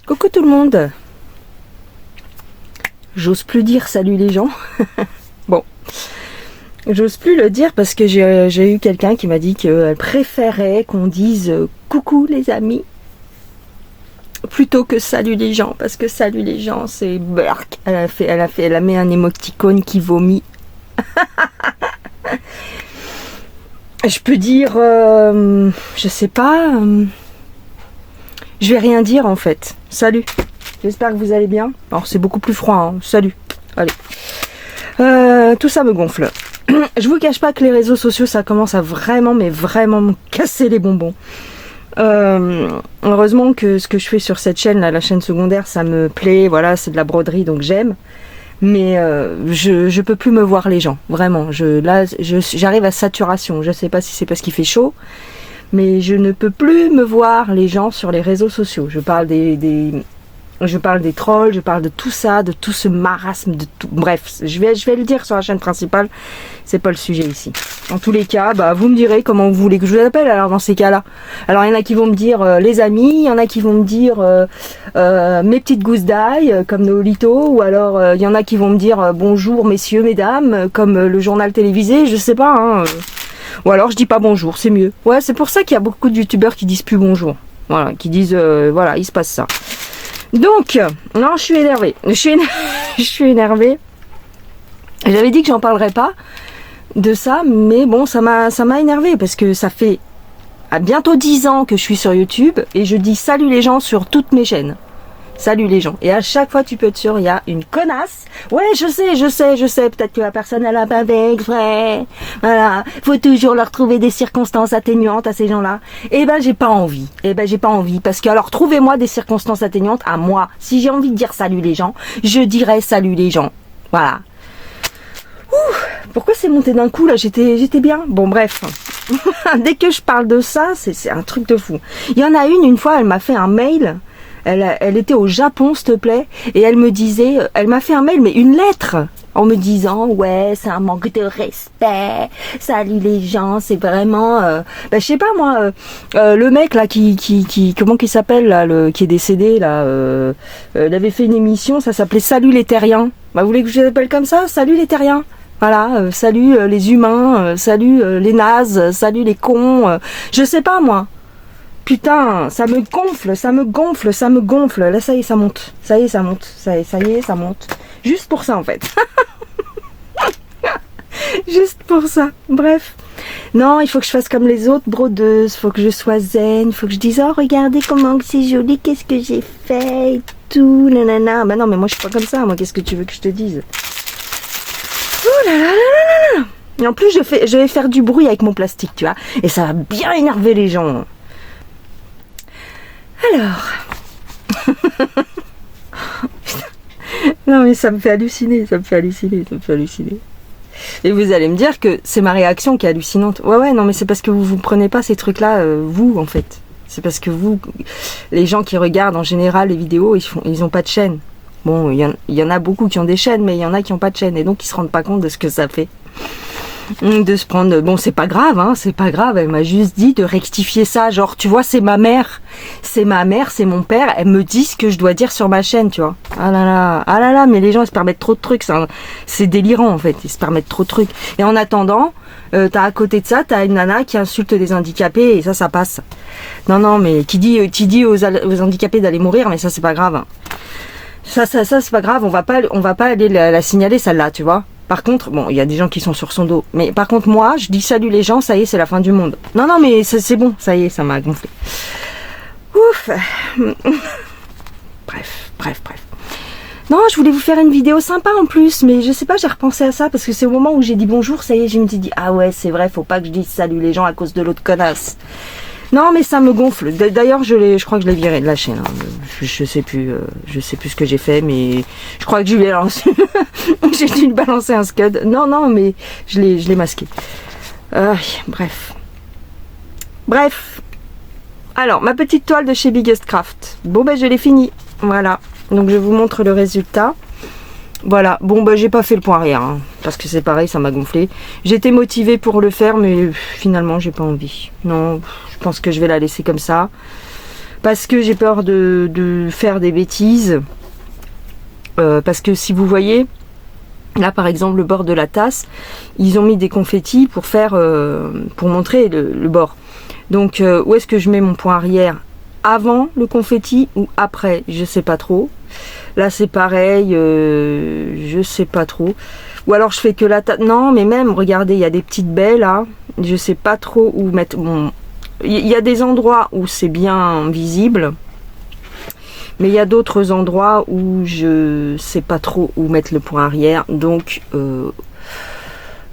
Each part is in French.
Coucou tout le monde. J'ose plus dire salut les gens. Bon, j'ose plus le dire parce que j'ai eu quelqu'un qui m'a dit qu'elle préférait qu'on dise coucou les amis plutôt que salut les gens, parce que salut les gens c'est burk. Elle a mis un émoticône qui vomit. Je peux dire, je sais pas, je vais rien dire en fait. Salut. J'espère que vous allez bien. Alors c'est beaucoup plus froid, hein. Salut. Allez. Tout ça me gonfle. Je vous cache pas que les réseaux sociaux, ça commence à vraiment, mais vraiment me casser les bonbons. Heureusement que ce que je fais sur cette chaîne, là, la chaîne secondaire, ça me plaît. Voilà, c'est de la broderie, donc j'aime. Mais je peux plus me voir les gens. Vraiment. J'arrive à saturation. Je sais pas si c'est parce qu'il fait chaud. Mais je ne peux plus me voir les gens sur les réseaux sociaux. Je parle je parle des trolls, je parle de tout ça, de tout ce marasme, de tout. Bref, je vais le dire sur la chaîne principale. C'est pas le sujet ici. En tous les cas, bah vous me direz comment vous voulez que je vous appelle. Alors dans ces cas-là, alors il y en a qui vont me dire les amis, il y en a qui vont me dire mes petites gousses d'ail comme Nolito, ou alors il y en a qui vont me dire bonjour messieurs, mesdames, comme le journal télévisé. Je sais pas. Hein, Ou alors je dis pas bonjour, c'est mieux. Ouais, c'est pour ça qu'il y a beaucoup de youtubeurs qui disent plus bonjour. Voilà, qui disent voilà, il se passe ça. Donc, non, je suis énervée. Je suis énervée. J'avais dit que j'en parlerais pas de ça, mais bon, ça m'a énervée parce que ça fait à bientôt 10 ans que je suis sur YouTube et je dis salut les gens sur toutes mes chaînes. Salut les gens. Et à chaque fois, tu peux être sûr, il y a une connasse. Ouais, je sais. Peut-être que la personne, elle a pas fait exprès. Voilà. Faut toujours leur trouver des circonstances atténuantes à ces gens-là. Eh ben, j'ai pas envie. Parce que, alors, trouvez-moi des circonstances atténuantes à moi. Si j'ai envie de dire salut les gens, je dirais salut les gens. Voilà. Ouh, pourquoi c'est monté d'un coup, là? J'étais bien. Bon, bref. Dès que je parle de ça, c'est un truc de fou. Il y en a une fois, elle m'a fait un mail. Elle était au Japon, s'il te plaît, et elle m'a fait un mail, mais une lettre, en me disant, ouais, c'est un manque de respect, salut les gens, c'est vraiment, je sais pas moi, le mec là comment qu'il s'appelle là, qui est décédé là, il avait fait une émission, ça s'appelait Salut les terriens. Bah, vous voulez que je l'appelle comme ça, Salut les terriens. Voilà, salut les humains, salut les nazes, salut les cons, je sais pas moi. Putain, ça me gonfle. Là, ça y est, ça monte. Ça y est, ça monte. Juste pour ça, en fait. Juste pour ça. Bref. Non, il faut que je fasse comme les autres brodeuses. Faut que je sois zen. Faut que je dise, oh, regardez comment c'est joli. Qu'est-ce que j'ai fait et tout. Nanana. Bah non, mais moi, je suis pas comme ça. Moi, qu'est-ce que tu veux que je te dise? Oh là là là là là. Et en plus, je vais faire du bruit avec mon plastique, tu vois. Et ça va bien énerver les gens. Alors, non mais ça me fait halluciner. Et vous allez me dire que c'est ma réaction qui est hallucinante. Ouais, non mais c'est parce que vous prenez pas ces trucs-là, vous en fait. C'est parce que vous, les gens qui regardent en général les vidéos, ils ont pas de chaîne. Bon, il y en a beaucoup qui ont des chaînes, mais il y en a qui ont pas de chaîne et donc ils se rendent pas compte de ce que ça fait. De se prendre, bon c'est pas grave, elle m'a juste dit de rectifier ça, genre tu vois c'est ma mère, c'est mon père, elles me disent ce que je dois dire sur ma chaîne, tu vois. Ah là là, mais les gens ils se permettent trop de trucs, c'est délirant en fait, ils se permettent trop de trucs. Et en attendant, t'as à côté de ça, t'as une nana qui insulte des handicapés et ça passe. Non mais qui dit aux handicapés d'aller mourir, mais ça c'est pas grave. Ça c'est pas grave, on va pas aller la signaler celle-là, tu vois. Par contre, bon, il y a des gens qui sont sur son dos. Mais par contre, moi, je dis salut les gens, ça y est, c'est la fin du monde. Non, mais c'est bon, ça y est, ça m'a gonflé. Ouf. Bref. Non, je voulais vous faire une vidéo sympa en plus, mais je sais pas, j'ai repensé à ça parce que c'est au moment où j'ai dit bonjour, ça y est, je me suis dit, ah ouais, c'est vrai, faut pas que je dise salut les gens à cause de l'autre connasse. Non, mais ça me gonfle. D'ailleurs, je crois que je l'ai viré de la chaîne. Hein. Je sais plus ce que j'ai fait, mais je crois que je lui ai lancé. J'ai dû lui balancer un scud. Non, mais je l'ai masqué. Bref. Alors, ma petite toile de chez Biggest Craft. Bon, je l'ai fini. Voilà. Donc, je vous montre le résultat. Voilà, bon j'ai pas fait le point arrière, hein, parce que c'est pareil, ça m'a gonflé. J'étais motivée pour le faire, mais finalement j'ai pas envie. Non, je pense que je vais la laisser comme ça. parce que j'ai peur de faire des bêtises. Parce que si vous voyez, là par exemple le bord de la tasse, ils ont mis des confettis pour faire, pour montrer le bord. Donc où est-ce que je mets mon point arrière? Avant le confetti ou après? Je sais pas trop. Là c'est pareil, je sais pas trop. Ou alors je fais que la tasse. Non, mais même, regardez, il y a des petites baies là. Je sais pas trop où mettre. Bon, il y a des endroits où c'est bien visible. Mais il y a d'autres endroits où je sais pas trop où mettre le point arrière. Donc,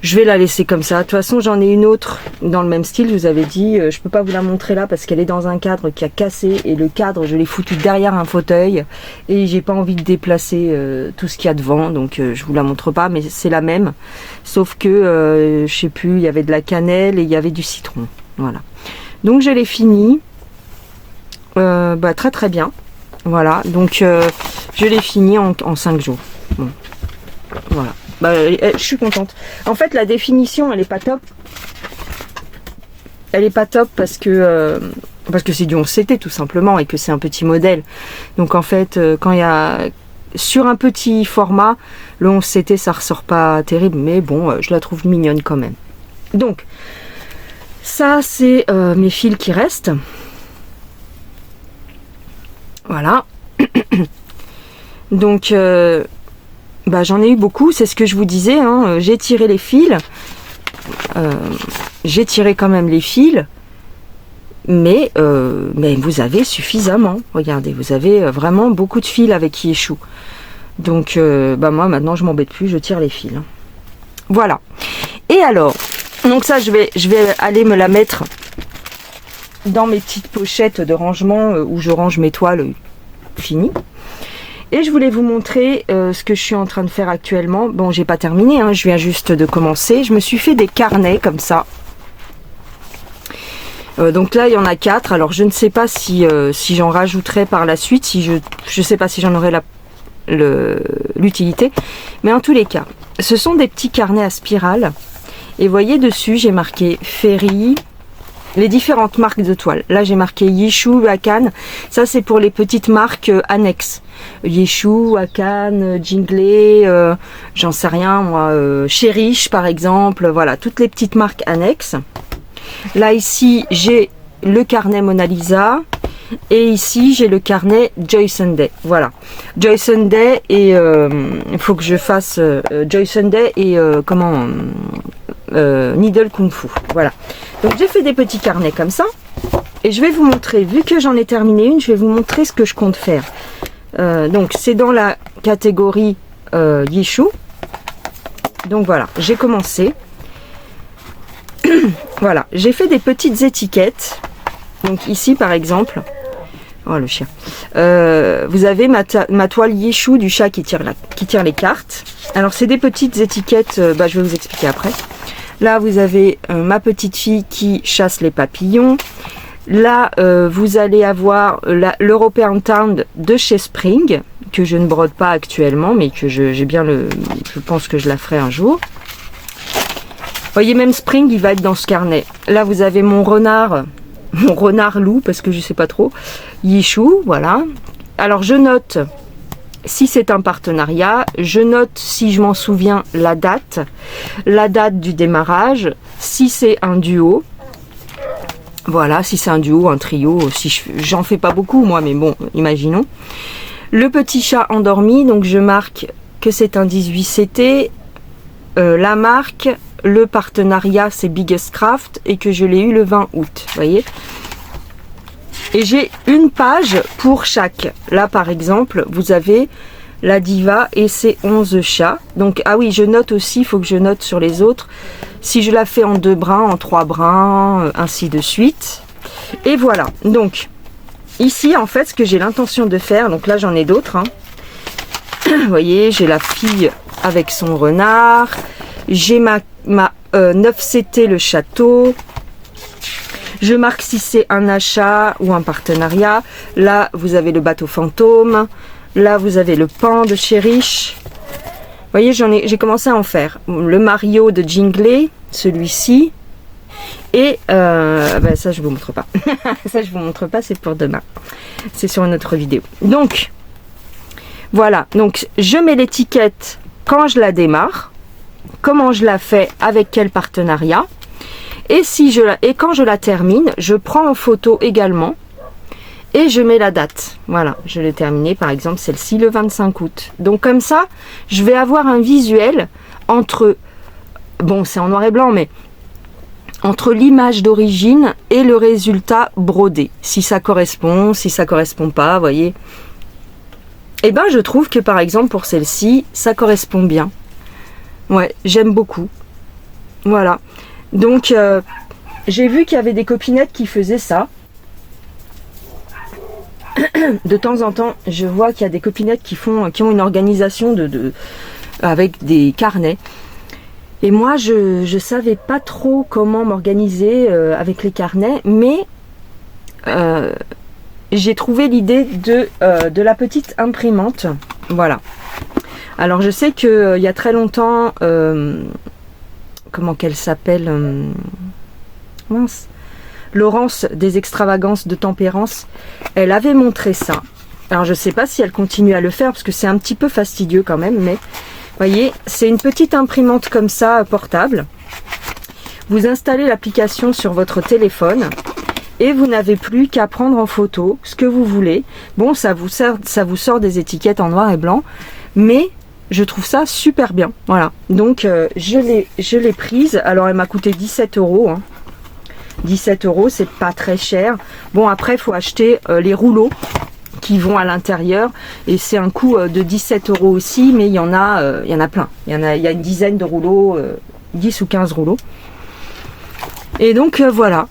je vais la laisser comme ça. De toute façon, j'en ai une autre dans le même style. Je vous avais dit, je peux pas vous la montrer là parce qu'elle est dans un cadre qui a cassé. Et le cadre, je l'ai foutu derrière un fauteuil. Et j'ai pas envie de déplacer tout ce qu'il y a devant. Donc, je vous la montre pas. Mais c'est la même. Sauf que, je sais plus, il y avait de la cannelle et il y avait du citron. Voilà. Donc, je l'ai fini. Très très bien. Voilà, donc je l'ai fini en 5 jours. Bon. Voilà. Je suis contente. En fait, la définition, elle est pas top. Elle est pas top parce que c'est du 11CT tout simplement et que c'est un petit modèle. Donc en fait, quand il y a sur un petit format, le 11CT ça ressort pas terrible, mais bon, je la trouve mignonne quand même. Donc ça c'est mes fils qui restent. Voilà. Donc, j'en ai eu beaucoup, c'est ce que je vous disais. Hein. J'ai tiré les fils. J'ai tiré quand même les fils. Mais vous avez suffisamment. Regardez, vous avez vraiment beaucoup de fils avec Yeshu. Donc, moi, maintenant, je m'embête plus, je tire les fils. Hein. Voilà. Et alors, donc ça, je vais aller me la mettre dans mes petites pochettes de rangement où je range mes toiles finies. Et je voulais vous montrer ce que je suis en train de faire actuellement. Bon, j'ai pas terminé, hein, je viens juste de commencer. Je me suis fait des carnets comme ça. Donc là, il y en a 4. Alors, je ne sais pas si j'en rajouterai par la suite. Si je sais pas si j'en aurai l'utilité. Mais en tous les cas, ce sont des petits carnets à spirale. Et vous voyez dessus, j'ai marqué Ferry, les différentes marques de toile. Là, j'ai marqué Yeshu, Akan. Ça, c'est pour les petites marques annexes. Yeshu, Akan, Jingley, j'en sais rien, moi, Cherish, par exemple. Voilà, toutes les petites marques annexes. Là, ici, j'ai le carnet Mona Lisa. Et ici, j'ai le carnet Joy Sunday. Voilà. Joy Sunday et il faut que je fasse Joy Sunday et Needle Kung Fu. Voilà. Donc j'ai fait des petits carnets comme ça. Et je vais vous montrer, vu que j'en ai terminé une, je vais vous montrer ce que je compte faire. Donc c'est dans la catégorie Yeshu. Donc voilà, j'ai commencé. Voilà, j'ai fait des petites étiquettes. Donc ici par exemple, oh le chien, vous avez ma toile Yeshu du chat qui tire les cartes. Alors c'est des petites étiquettes, je vais vous expliquer après. Là vous avez ma petite fille qui chasse les papillons. Là vous allez avoir l'European Town de chez Spring, que je ne brode pas actuellement, mais que je pense que je la ferai un jour. Vous voyez, même Spring il va être dans ce carnet. Là vous avez mon renard loup, parce que je sais pas trop, Yeshu, voilà. Alors je note si c'est un partenariat, je note si je m'en souviens la date du démarrage, si c'est un duo, voilà, si c'est un duo, un trio, si j'en fais pas beaucoup moi, mais bon, imaginons. Le petit chat endormi, donc je marque que c'est un 18CT, la marque, le partenariat c'est Biggest Craft et que je l'ai eu le 20 août, vous voyez. Et j'ai une page pour chaque. Là par exemple, vous avez la diva et ses 11 chats. Donc, ah oui, je note aussi, il faut que je note sur les autres, si je la fais en 2 brins, en 3 brins, ainsi de suite. Et voilà, donc, ici en fait, ce que j'ai l'intention de faire, donc là j'en ai d'autres, hein. Vous voyez, j'ai la fille avec son renard, j'ai ma 9CT le château. Je marque si c'est un achat ou un partenariat. Là, vous avez le bateau fantôme. Là, vous avez le pan de Cherish. Vous voyez, j'ai commencé à en faire. Le Mario de Jingley, celui-ci. Et ça je vous montre pas. Ça je vous montre pas, c'est pour demain. C'est sur une autre vidéo. Donc voilà, donc je mets l'étiquette quand je la démarre, comment je la fais, avec quel partenariat. Et quand je la termine, je prends en photo également et je mets la date. Voilà, je l'ai terminée par exemple celle-ci le 25 août. Donc comme ça, je vais avoir un visuel entre, bon c'est en noir et blanc, mais entre l'image d'origine et le résultat brodé. Si ça correspond pas, vous voyez. Et ben je trouve que par exemple pour celle-ci, ça correspond bien. Ouais, j'aime beaucoup. Voilà. Donc j'ai vu qu'il y avait des copinettes qui faisaient ça. De temps en temps, je vois qu'il y a des copinettes qui ont une organisation avec des carnets. Et moi, je savais pas trop comment m'organiser avec les carnets, mais j'ai trouvé l'idée de la petite imprimante. Voilà. Alors, je sais qu'il y a très longtemps, comment qu'elle s'appelle, mince, Laurence des extravagances de tempérance, elle avait montré ça. Alors, je sais pas si elle continue à le faire, parce que c'est un petit peu fastidieux quand même, mais voyez, c'est une petite imprimante comme ça, portable. Vous installez l'application sur votre téléphone et vous n'avez plus qu'à prendre en photo ce que vous voulez. Bon, ça vous sort des étiquettes en noir et blanc, mais je trouve ça super bien. Voilà, donc je l'ai prise. Alors, elle m'a coûté 17 €. Hein. 17 €, c'est pas très cher. Bon, après, il faut acheter les rouleaux qui vont à l'intérieur et c'est un coût de 17 € aussi, mais il y en a plein, il y a une dizaine de rouleaux, 10 ou 15 rouleaux, et donc voilà,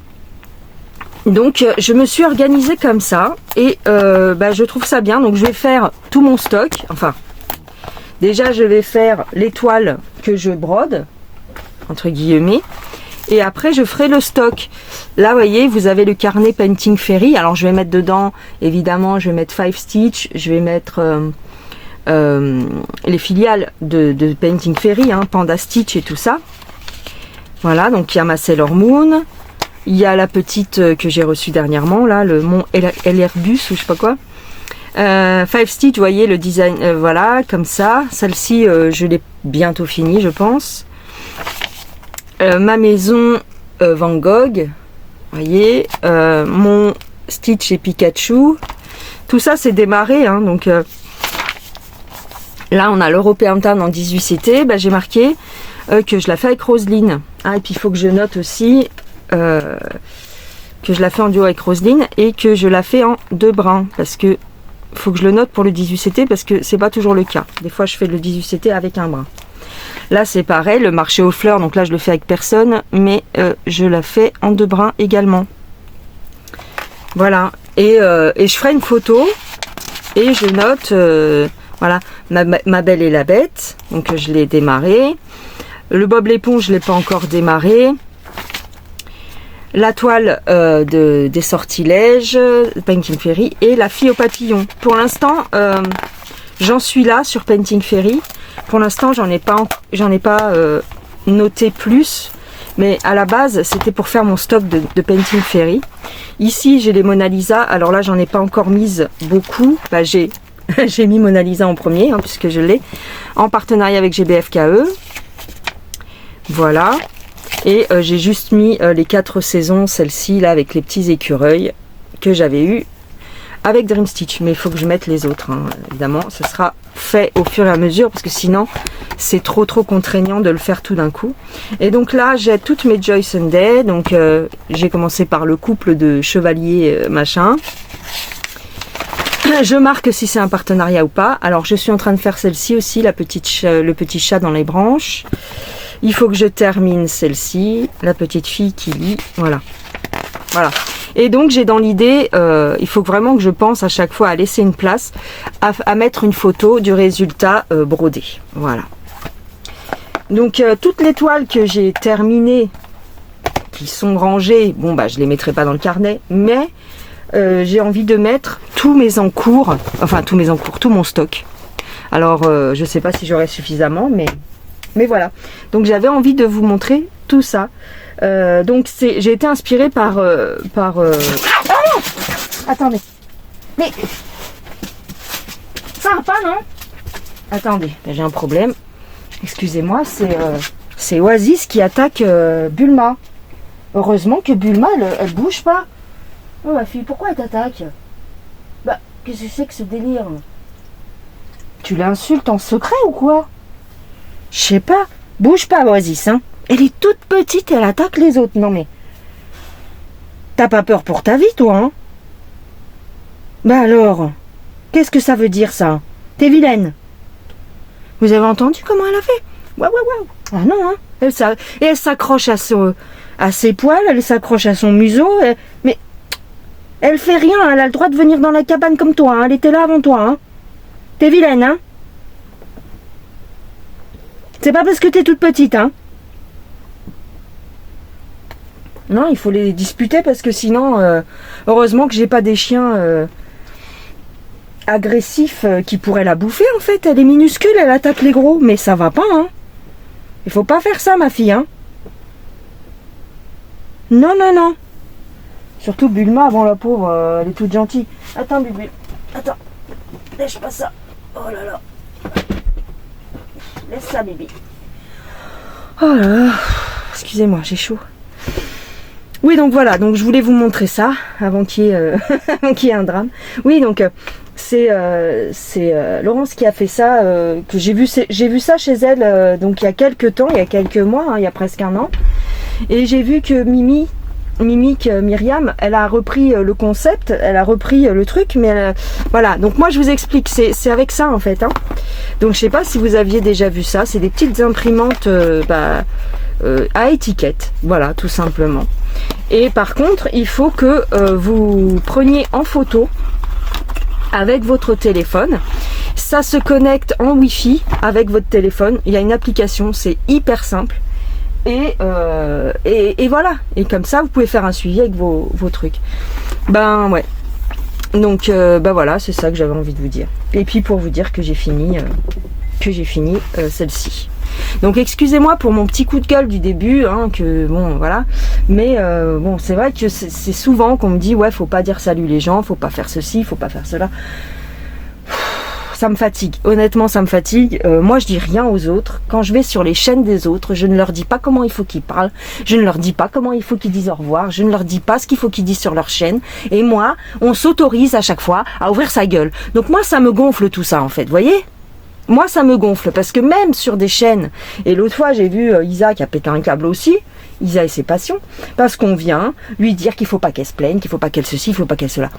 donc je me suis organisée comme ça et je trouve ça bien. Donc je vais faire tout mon stock, enfin déjà je vais faire les toiles que je brode entre guillemets. Et après, je ferai le stock. Là, vous voyez, vous avez le carnet Painting Fairy. Alors, je vais mettre dedans, évidemment, je vais mettre 5 Stitch. Je vais mettre les filiales de Painting Fairy, hein, Panda Stitch et tout ça. Voilà, donc il y a ma Sailor Moon. Il y a la petite que j'ai reçue dernièrement, là, le Mont Airbus ou je sais pas quoi. 5 Stitch, vous voyez, le design, voilà, comme ça. Celle-ci, je l'ai bientôt finie, je pense. Ma maison Van Gogh, voyez, mon Stitch et Pikachu, tout ça c'est démarré, hein, donc là on a l'European Town en 18CT, j'ai marqué que je la fais avec Roseline, ah, et puis il faut que je note aussi que je la fais en duo avec Roseline et que je la fais en 2 brins, parce que faut que je le note pour le 18CT, parce que c'est pas toujours le cas, des fois je fais le 18CT avec un brin. Là c'est pareil, le marché aux fleurs, donc là je le fais avec personne, mais je la fais en 2 brins également. Voilà, et je ferai une photo et je note, voilà, ma Belle et la Bête, donc je l'ai démarré. Le Bob l'éponge, je ne l'ai pas encore démarré. La toile des sortilèges, Painting Fairy, et la fille au papillon. Pour l'instant, j'en suis là sur Painting Fairy. Pour l'instant, j'en ai pas noté plus, mais à la base, c'était pour faire mon stock de Painting Fairy. Ici, j'ai les Mona Lisa. Alors là, j'en ai pas encore mise beaucoup. J'ai mis Mona Lisa en premier, hein, puisque je l'ai, en partenariat avec GBFKE. Voilà. Et j'ai juste mis les 4 saisons, celle-ci, là, avec les petits écureuils que j'avais eu avec Dream Stitch, mais il faut que je mette les autres, hein. Évidemment, ce sera fait au fur et à mesure, parce que sinon c'est trop contraignant de le faire tout d'un coup. Et donc là j'ai toutes mes Joy Sunday, donc j'ai commencé par le couple de chevaliers machin. Je marque si c'est un partenariat ou pas. Alors je suis en train de faire celle-ci aussi, le petit chat dans les branches. Il faut que je termine celle-ci, la petite fille qui lit, voilà. Et donc j'ai dans l'idée, il faut vraiment que je pense à chaque fois à laisser une place, à mettre une photo du résultat brodé. Voilà. Donc toutes les toiles que j'ai terminées, qui sont rangées, bon je les mettrai pas dans le carnet, mais j'ai envie de mettre tous mes encours, tout mon stock. Alors je sais pas si j'aurai suffisamment, mais voilà. Donc j'avais envie de vous montrer tout ça. Donc j'ai été inspirée par... Ah non, attendez. Mais... Ça va pas, non? Attendez, j'ai un problème. Excusez-moi, c'est Oasis qui attaque Bulma. Heureusement que Bulma, elle bouge pas. Oh ma fille, pourquoi elle t'attaque? Bah, qu'est-ce que c'est que ce délire? Tu l'insultes en secret ou quoi? Je sais pas. Bouge pas, Oasis, hein. Elle est toute petite, elle attaque les autres. Non mais... T'as pas peur pour ta vie, toi, hein? Bah alors, qu'est-ce que ça veut dire, ça? T'es vilaine. Vous avez entendu comment elle a fait? Waouh, waouh, waouh. Ah non, hein. Elle s'accroche à ses poils, elle s'accroche à son museau. Mais elle fait rien, elle a le droit de venir dans la cabane comme toi, hein. Elle était là avant toi, hein. T'es vilaine, hein. C'est pas parce que t'es toute petite, hein. Non, il faut les disputer parce que sinon, heureusement que j'ai pas des chiens agressifs qui pourraient la bouffer en fait. Elle est minuscule, elle attaque les gros, mais ça va pas, hein. Il faut pas faire ça, ma fille, hein. Non, non, non. Surtout Bulma, avant la pauvre, elle est toute gentille. Attends, Bubu. Attends. Lèche pas ça. Oh là là. Laisse ça, Bibi. Oh là là. Excusez-moi, j'ai chaud. Oui, donc voilà. Donc je voulais vous montrer ça avant qu'il y ait, qu'il y ait un drame. Oui, donc c'est Laurence qui a fait ça. Que j'ai vu ça chez elle. Donc il y a quelques temps, il y a quelques mois, hein, il y a presque un an. Et j'ai vu que Myriam, elle a repris le concept, elle a repris le truc, mais voilà. Donc moi je vous explique, c'est avec ça en fait, hein. Donc je sais pas si vous aviez déjà vu ça, c'est des petites imprimantes à étiquette, voilà, tout simplement. Et par contre, il faut que vous preniez en photo avec votre téléphone. Ça se connecte en Wi-Fi avec votre téléphone. Il y a une application, c'est hyper simple. Et voilà. Et comme ça, vous pouvez faire un suivi avec vos trucs. Ben ouais. Donc voilà, c'est ça que j'avais envie de vous dire. Et puis pour vous dire que j'ai fini celle-ci. Donc excusez-moi pour mon petit coup de gueule du début, hein, que bon voilà. Mais bon, c'est vrai que c'est souvent qu'on me dit ouais, faut pas dire salut les gens, faut pas faire ceci, faut pas faire cela. Ça me fatigue, honnêtement ça me fatigue. Moi je dis rien aux autres. Quand je vais sur les chaînes des autres, je ne leur dis pas comment il faut qu'ils parlent, je ne leur dis pas comment il faut qu'ils disent au revoir, je ne leur dis pas ce qu'il faut qu'ils disent sur leur chaîne. Et moi, on s'autorise à chaque fois à ouvrir sa gueule. Donc moi ça me gonfle tout ça en fait, vous voyez? Moi ça me gonfle parce que même sur des chaînes, et l'autre fois j'ai vu Isa qui a pété un câble aussi, Isa et ses passions, parce qu'on vient lui dire qu'il faut pas qu'elle se plaigne, qu'il faut pas qu'elle ceci, il faut pas qu'elle cela.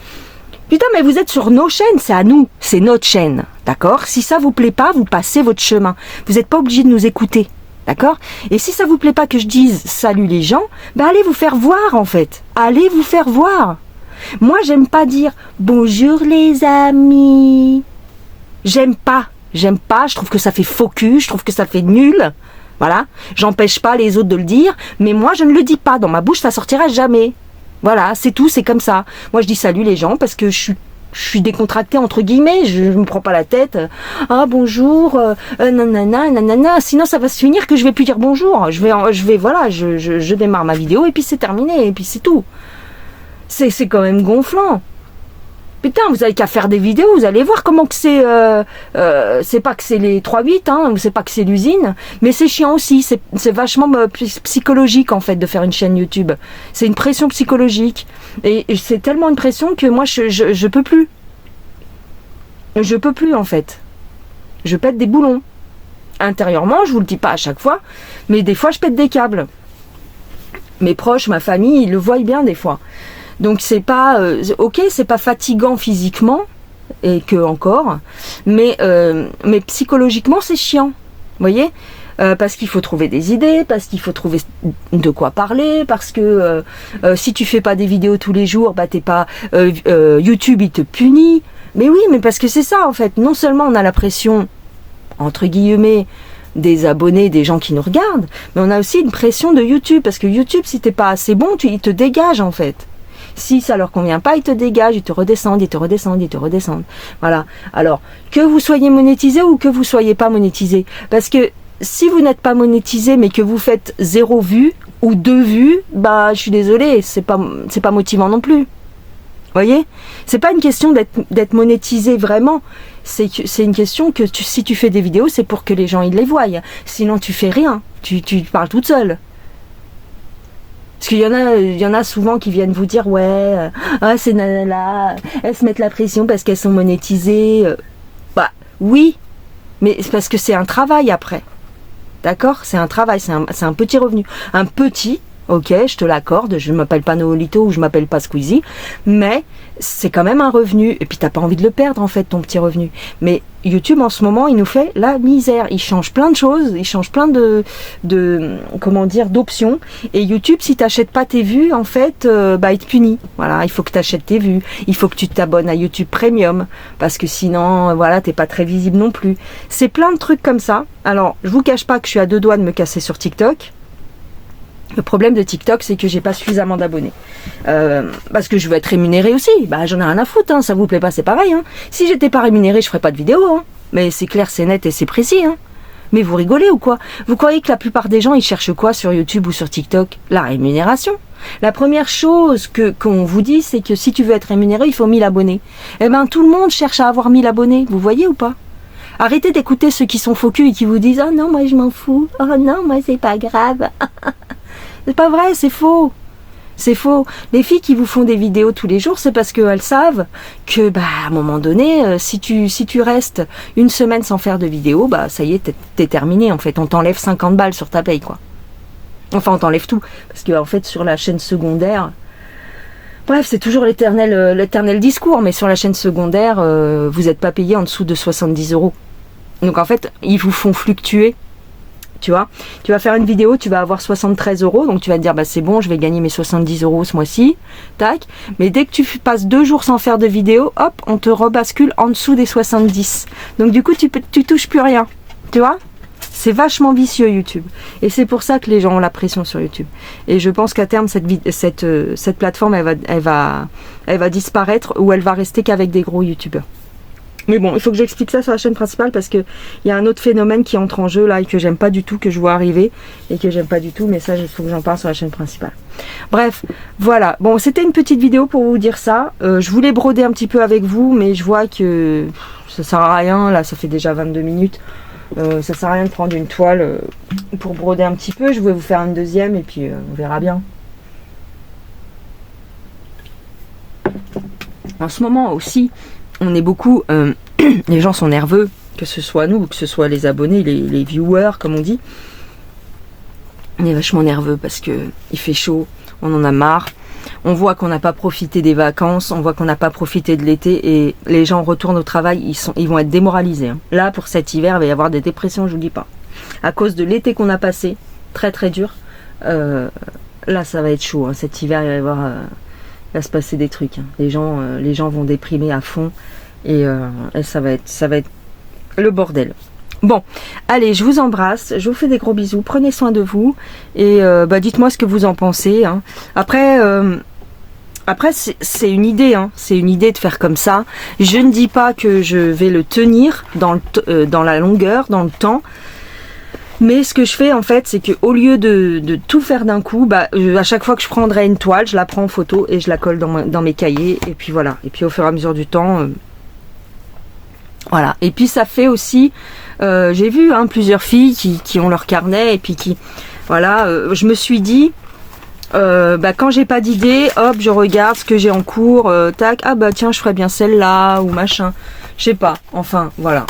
Putain, mais vous êtes sur nos chaînes, c'est à nous, c'est notre chaîne, d'accord? Si ça vous plaît pas, vous passez votre chemin. Vous n'êtes pas obligé de nous écouter, d'accord? Et si ça vous plaît pas que je dise salut les gens, ben allez vous faire voir en fait. Allez vous faire voir. Moi, j'aime pas dire bonjour les amis. J'aime pas, je trouve que ça fait faux cul, je trouve que ça fait nul. Voilà, j'empêche pas les autres de le dire, mais moi je ne le dis pas, dans ma bouche ça sortira jamais. Voilà, c'est tout, c'est comme ça. Moi je dis salut les gens parce que je suis décontractée entre guillemets, je me prends pas la tête. Ah bonjour, nanana, nanana. Sinon ça va se finir que je vais plus dire bonjour. Je vais voilà, je démarre ma vidéo et puis c'est terminé et puis c'est tout. C'est quand même gonflant. Putain, vous avez qu'à faire des vidéos, vous allez voir comment que c'est pas que c'est les 3-8, hein, c'est pas que c'est l'usine, mais c'est chiant aussi, c'est vachement psychologique en fait de faire une chaîne YouTube. C'est une pression psychologique. Et c'est tellement une pression que moi je peux plus. Je peux plus en fait. Je pète des boulons. Intérieurement, je vous le dis pas à chaque fois, mais des fois je pète des câbles. Mes proches, ma famille, ils le voient bien des fois. Donc c'est pas ok, c'est pas fatigant physiquement et que encore, mais psychologiquement c'est chiant, vous voyez, parce qu'il faut trouver des idées, parce qu'il faut trouver de quoi parler, parce que si tu fais pas des vidéos tous les jours, bah t'es pas YouTube il te punit. Mais oui, mais parce que c'est ça en fait. Non seulement on a la pression entre guillemets des abonnés, des gens qui nous regardent, mais on a aussi une pression de YouTube parce que YouTube si t'es pas assez bon, il te dégage en fait. Si ça leur convient pas, ils te dégagent, ils te redescendent, ils te redescendent, ils te redescendent. Voilà. Alors, que vous soyez monétisé ou que vous soyez pas monétisé. Parce que si vous n'êtes pas monétisé mais que vous faites 0 vue ou 2 vues, bah je suis désolée, c'est pas motivant non plus. Vous voyez, c'est pas une question d'être monétisé vraiment, c'est une question que si tu fais des vidéos, c'est pour que les gens ils les voient. Sinon tu fais rien, tu parles toute seule. Parce qu'il y en a souvent qui viennent vous dire ouais, ces nanas-là, elles se mettent la pression parce qu'elles sont monétisées. Bah oui, mais c'est parce que c'est un travail après. D'accord? C'est un travail, c'est un petit revenu. Un petit, ok, je te l'accorde, je ne m'appelle pas Noolito ou je m'appelle pas Squeezie, mais c'est quand même un revenu. Et puis t'as pas envie de le perdre en fait, ton petit revenu. Mais YouTube en ce moment, il nous fait la misère. Il change plein de choses, il change plein comment dire, d'options. Et YouTube, si t'achètes pas tes vues, en fait, bah il te punit. Voilà, il faut que t'achètes tes vues. Il faut que tu t'abonnes à YouTube Premium. Parce que sinon, voilà, t'es pas très visible non plus. C'est plein de trucs comme ça. Alors, je vous cache pas que je suis à 2 doigts de me casser sur TikTok. Le problème de TikTok, c'est que j'ai pas suffisamment d'abonnés. Parce que je veux être rémunérée aussi. Bah, j'en ai rien à foutre, hein. Ça vous plaît pas, c'est pareil, hein. Si j'étais pas rémunérée, je ferais pas de vidéo, hein. Mais c'est clair, c'est net et c'est précis, hein. Mais vous rigolez ou quoi? Vous croyez que la plupart des gens, ils cherchent quoi sur YouTube ou sur TikTok? La rémunération. La première chose qu'on vous dit, c'est que si tu veux être rémunéré, il faut 1000 abonnés. Eh ben, tout le monde cherche à avoir 1000 abonnés. Vous voyez ou pas? Arrêtez d'écouter ceux qui sont faux culs et qui vous disent « Oh non, moi je m'en fous. Oh non, moi c'est pas grave. » C'est pas vrai, c'est faux. C'est faux. Les filles qui vous font des vidéos tous les jours, c'est parce qu'elles savent que, bah, à un moment donné, si tu restes une semaine sans faire de vidéo, bah, ça y est, t'es terminé, en fait. On t'enlève 50 balles sur ta paye, quoi. Enfin, on t'enlève tout. Parce que, en fait, sur la chaîne secondaire, bref, c'est toujours l'éternel discours, mais sur la chaîne secondaire, vous n'êtes pas payé en dessous de 70 €. Donc, en fait, ils vous font fluctuer. Tu vois, tu vas faire une vidéo, tu vas avoir 73 €, donc tu vas te dire, bah c'est bon, je vais gagner mes 70 € ce mois-ci, tac. Mais dès que tu passes 2 jours sans faire de vidéo, hop, on te rebascule en dessous des 70. Donc du coup, tu touches plus rien, tu vois. C'est vachement vicieux YouTube. Et c'est pour ça que les gens ont la pression sur YouTube. Et je pense qu'à terme, cette plateforme, elle va disparaître ou elle va rester qu'avec des gros YouTubeurs. Mais bon, il faut que j'explique ça sur la chaîne principale parce que il y a un autre phénomène qui entre en jeu là et que j'aime pas du tout, que je vois arriver et que j'aime pas du tout, mais ça il faut que j'en parle sur la chaîne principale. Bref, voilà. Bon, c'était une petite vidéo pour vous dire ça. Je voulais broder un petit peu avec vous, mais je vois que ça sert à rien. Là, ça fait déjà 22 minutes. Ça sert à rien de prendre une toile pour broder un petit peu. Je vais vous faire une deuxième et puis on verra bien. En ce moment aussi, on est beaucoup, les gens sont nerveux, que ce soit nous, que ce soit les abonnés, les viewers, comme on dit. On est vachement nerveux parce que il fait chaud, on en a marre. On voit qu'on n'a pas profité des vacances, on voit qu'on n'a pas profité de l'été et les gens retournent au travail, ils vont être démoralisés. Hein. Là, pour cet hiver, il va y avoir des dépressions, je vous dis pas. À cause de l'été qu'on a passé, très très dur, là ça va être chaud. Hein. Cet hiver, il va se passer des trucs. Hein. Les gens vont déprimer à fond et ça va être le bordel. Bon, allez, je vous embrasse, je vous fais des gros bisous, prenez soin de vous et dites-moi ce que vous en pensez. Hein. Après, c'est une idée, hein. C'est une idée de faire comme ça. Je ne dis pas que je vais le tenir dans la longueur, dans le temps. Mais ce que je fais en fait, c'est que au lieu de tout faire d'un coup, à chaque fois que je prendrai une toile, je la prends en photo et je la colle dans mes cahiers. Et puis voilà. Et puis au fur et à mesure du temps, voilà. Et puis ça fait aussi, j'ai vu plusieurs filles qui ont leur carnet et puis je me suis dit, quand j'ai pas d'idée, hop, je regarde ce que j'ai en cours, tac, tiens, je ferais bien celle-là ou machin, je sais pas. Enfin voilà.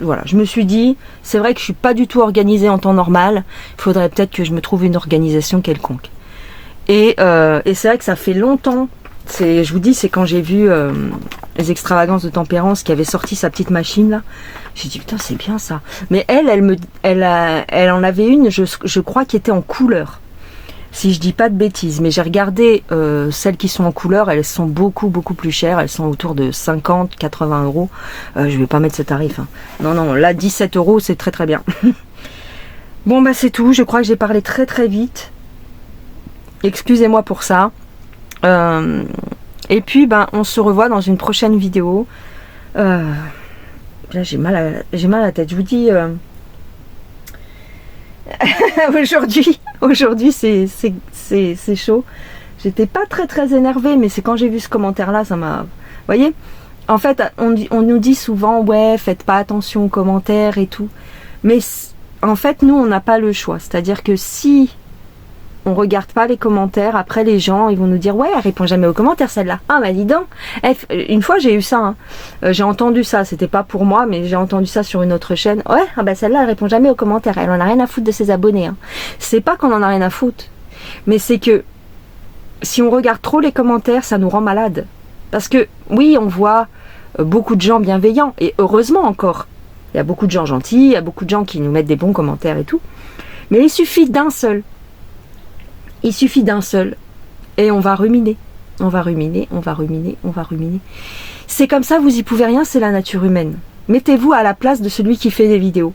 Voilà, je me suis dit, c'est vrai que je suis pas du tout organisée en temps normal. Il faudrait peut-être que je me trouve une organisation quelconque. Et c'est vrai que ça fait longtemps. Je vous dis, c'est quand j'ai vu les extravagances de Tempérance qui avait sorti sa petite machine là. J'ai dit putain, c'est bien ça. Mais elle en avait une, je crois, qui était en couleur. Si je dis pas de bêtises, mais j'ai regardé celles qui sont en couleur, elles sont beaucoup plus chères, elles sont autour de 50, 80 €. Je vais pas mettre ce tarif. Hein. Non, là 17 €, c'est très très bien. Bon c'est tout, je crois que j'ai parlé très très vite. Excusez-moi pour ça. Et puis on se revoit dans une prochaine vidéo. Là j'ai mal à la tête, je vous dis. Aujourd'hui c'est chaud. J'étais pas très énervée, mais c'est quand j'ai vu ce commentaire-là, ça m'a... Vous voyez, en fait, on nous dit souvent, ouais, faites pas attention aux commentaires et tout. Mais en fait, nous, on n'a pas le choix. C'est-à-dire que si on regarde pas les commentaires, après les gens, ils vont nous dire, ouais, elle répond jamais aux commentaires, celle-là. Ah, bah dis donc. Une fois, j'ai eu ça. Hein. J'ai entendu ça. C'était pas pour moi, mais j'ai entendu ça sur une autre chaîne. Ouais, ah bah celle-là, elle répond jamais aux commentaires. Elle en a rien à foutre de ses abonnés. Hein. C'est pas qu'on en a rien à foutre, mais c'est que si on regarde trop les commentaires, ça nous rend malade. Parce que, oui, on voit beaucoup de gens bienveillants, et heureusement encore. Il y a beaucoup de gens gentils, il y a beaucoup de gens qui nous mettent des bons commentaires et tout. Mais il suffit d'un seul. Il suffit d'un seul. Et on va ruminer. On va ruminer, on va ruminer, on va ruminer. C'est comme ça, vous y pouvez rien, c'est la nature humaine. Mettez-vous à la place de celui qui fait des vidéos.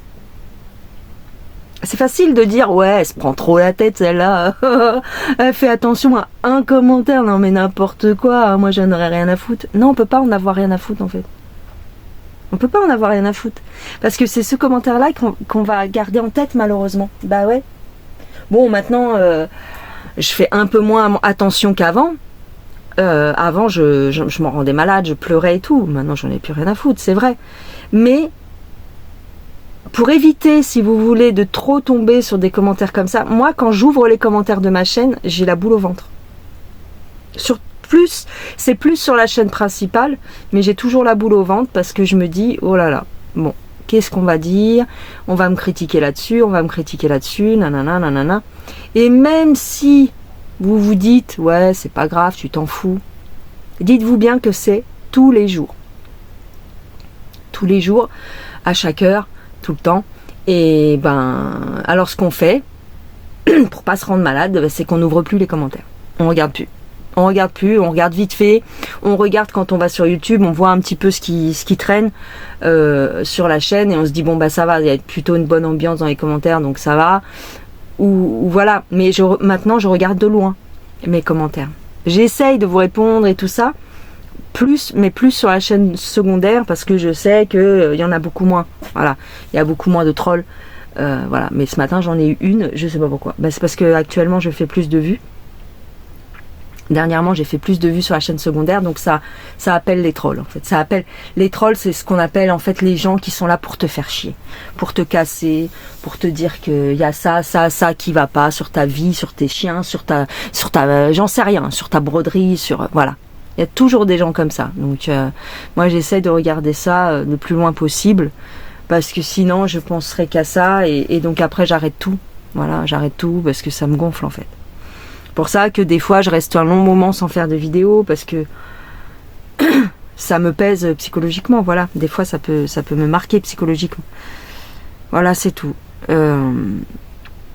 C'est facile de dire, ouais, elle se prend trop la tête, celle-là. Elle fait attention à un commentaire. Non, mais n'importe quoi. Moi, j'en aurais rien à foutre. Non, on peut pas en avoir rien à foutre, en fait. On peut pas en avoir rien à foutre. Parce que c'est ce commentaire-là qu'on va garder en tête, malheureusement. Bah ouais. Bon, maintenant, je fais un peu moins attention qu'avant. Avant, je m'en rendais malade, je pleurais et tout. Maintenant, j'en ai plus rien à foutre, c'est vrai. Mais pour éviter, si vous voulez, de trop tomber sur des commentaires comme ça, moi, quand j'ouvre les commentaires de ma chaîne, j'ai la boule au ventre. C'est plus sur la chaîne principale, mais j'ai toujours la boule au ventre parce que je me dis, oh là là, bon, qu'est-ce qu'on va dire? On va me critiquer là-dessus, nanana, nanana. Et même si vous vous dites, ouais, c'est pas grave, tu t'en fous, dites-vous bien que c'est tous les jours. Tous les jours, à chaque heure, tout le temps. Et ben, alors ce qu'on fait, pour pas se rendre malade, c'est qu'on n'ouvre plus les commentaires. On regarde plus. On regarde plus, on regarde vite fait, on regarde quand on va sur YouTube, on voit un petit peu ce qui traîne sur la chaîne et on se dit bon bah ça va, il y a plutôt une bonne ambiance dans les commentaires donc ça va. Ou voilà, mais maintenant je regarde de loin mes commentaires. J'essaye de vous répondre et tout ça, mais plus sur la chaîne secondaire parce que je sais qu'il y en a beaucoup moins. Voilà, il y a beaucoup moins de trolls. Voilà, mais ce matin j'en ai eu une, je sais pas pourquoi. Bah, c'est parce que actuellement je fais plus de vues. Dernièrement, j'ai fait plus de vues sur la chaîne secondaire, donc ça appelle les trolls, en fait. Ça appelle les trolls, c'est ce qu'on appelle, en fait, les gens qui sont là pour te faire chier, pour te casser, pour te dire qu'il y a ça qui va pas sur ta vie, sur tes chiens, sur ta, j'en sais rien, sur ta broderie, voilà. Il y a toujours des gens comme ça. Donc, moi, j'essaie de regarder ça le plus loin possible, parce que sinon, je penserai qu'à ça, et donc après, j'arrête tout. Voilà, j'arrête tout, parce que ça me gonfle, en fait. Pour ça que des fois je reste un long moment sans faire de vidéo parce que ça me pèse psychologiquement, voilà. Des fois ça peut me marquer psychologiquement. Voilà, c'est tout.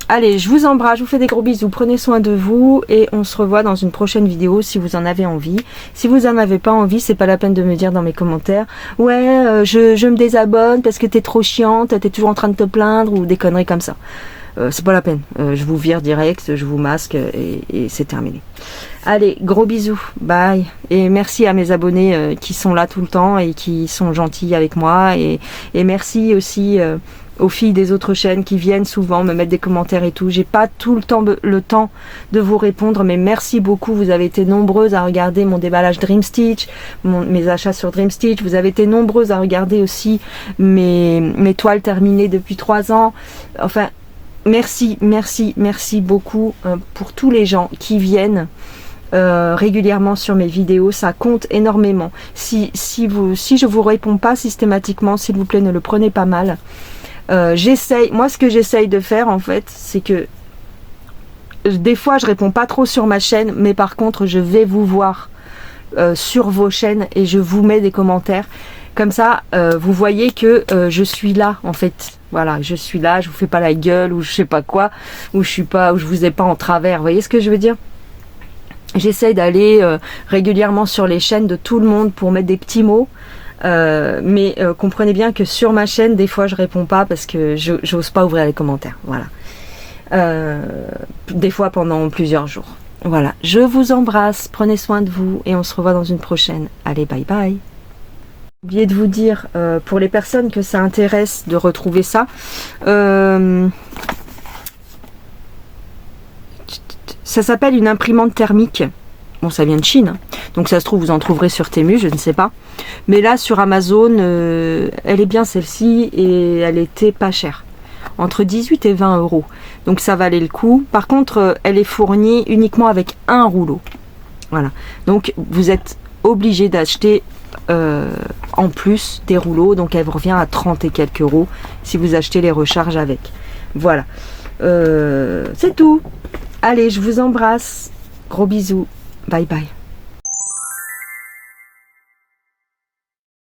Allez, je vous embrasse, je vous fais des gros bisous, prenez soin de vous et on se revoit dans une prochaine vidéo si vous en avez envie. Si vous en avez pas envie, c'est pas la peine de me dire dans mes commentaires ouais, je me désabonne parce que t'es trop chiante, t'es toujours en train de te plaindre ou des conneries comme ça. C'est pas la peine, je vous vire direct, je vous masque et c'est terminé. Allez, gros bisous, bye. Et merci à mes abonnés qui sont là tout le temps et qui sont gentils avec moi. Et merci aussi aux filles des autres chaînes qui viennent souvent me mettre des commentaires et tout. J'ai pas tout le temps de vous répondre, mais merci beaucoup. Vous avez été nombreuses à regarder mon déballage Dream Stitch, mes achats sur Dream Stitch. Vous avez été nombreuses à regarder aussi mes toiles terminées depuis 3 ans. Enfin, merci beaucoup pour tous les gens qui viennent régulièrement sur mes vidéos, ça compte énormément. Si je vous réponds pas systématiquement, s'il vous plaît, ne le prenez pas mal. Moi ce que j'essaye de faire en fait, c'est que des fois je réponds pas trop sur ma chaîne, mais par contre je vais vous voir sur vos chaînes et je vous mets des commentaires. Comme ça, vous voyez que je suis là en fait. Voilà, je suis là, je vous fais pas la gueule ou je sais pas quoi, ou je vous ai pas en travers. Vous voyez ce que je veux dire? J'essaye d'aller régulièrement sur les chaînes de tout le monde pour mettre des petits mots. Mais comprenez bien que sur ma chaîne, des fois je réponds pas parce que j'ose pas ouvrir les commentaires. Voilà. Des fois pendant plusieurs jours. Voilà. Je vous embrasse, prenez soin de vous et on se revoit dans une prochaine. Allez, bye bye. J'ai oublié de vous dire, pour les personnes que ça intéresse de retrouver ça, Ça s'appelle une imprimante thermique. Bon, ça vient de Chine, hein. Donc ça se trouve, vous en trouverez sur Temu, je ne sais pas. Mais là, sur Amazon, elle est bien celle-ci et elle était pas chère. Entre 18 et 20 euros. Donc ça valait le coup. Par contre, elle est fournie uniquement avec un rouleau. Voilà. Donc vous êtes obligé d'acheter en plus des rouleaux. Donc elle vous revient à 30 et quelques euros si vous achetez les recharges avec. Voilà. C'est tout. Allez, je vous embrasse. Gros bisous. Bye bye.